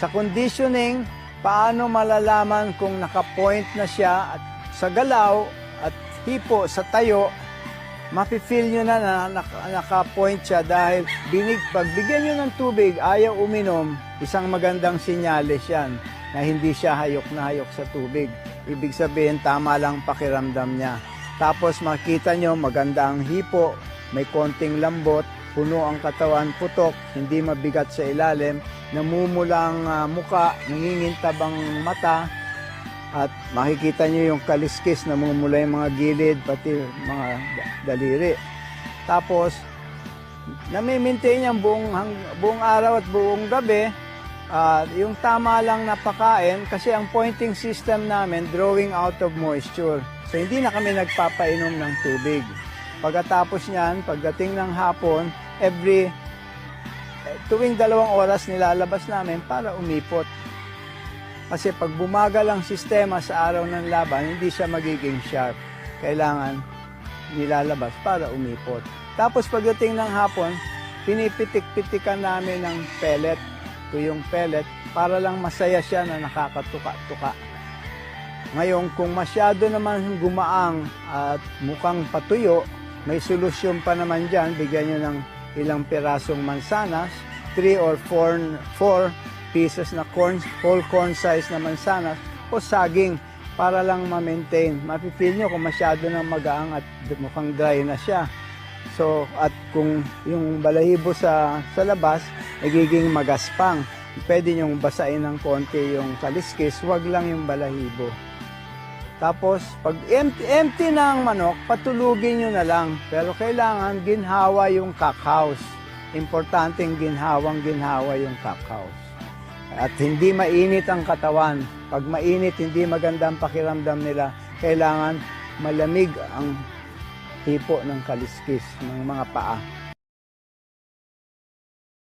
Sa conditioning, paano malalaman kung naka-point na siya at sa galaw at hipo sa tayo, mafe-feel nyo na naka-point siya dahil pag bigyan nyo ng tubig, ayaw uminom, isang magandang sinyales yan na hindi siya hayok na hayok sa tubig. Ibig sabihin, tama lang pakiramdam niya. Tapos makita nyo, maganda ang hipo, may konting lambot, puno ang katawan, putok, hindi mabigat sa ilalim, namumulang muka, nangingintab ang mata, at makikita nyo yung kaliskis, namumula yung mga gilid, pati mga daliri. Tapos, nami-maintain niya buong araw at buong gabi, yung tama lang na pakain, kasi ang pointing system namin, drawing out of moisture. So, hindi na kami nagpapainom ng tubig. Pagkatapos niyan, pagdating ng hapon, tuwing 2 oras nilalabas namin para umipot. Kasi pag bumagal ang sistema sa araw ng laban, hindi siya magiging sharp. Kailangan nilalabas para umipot. Tapos pagdating ng hapon, pinipitik-pitikan namin ng pellet, tuyong pellet, para lang masaya siya na nakakatuka-tuka. Ngayon, kung masyado naman gumaang at mukhang patuyo, may solusyon pa naman dyan, bigyan nyo ng ilang pirasong mansanas, 3 or 4 pieces na whole corn size na mansanas o saging para lang ma-maintain. Mapipil nyo kung masyado nang magaang at mukhang dry na siya. So, at kung yung balahibo sa labas, nagiging magaspang. Pwede nyong basain ng konti yung kaliskis, wag lang yung balahibo. Tapos, pag empty na ang manok, patulugin nyo na lang. Pero kailangan ginhawa yung cock house. Importanteng ginhawa yung cock house. At hindi mainit ang katawan. Pag mainit, hindi maganda ang pakiramdam nila. Kailangan malamig ang hipo ng kaliskis ng mga paa.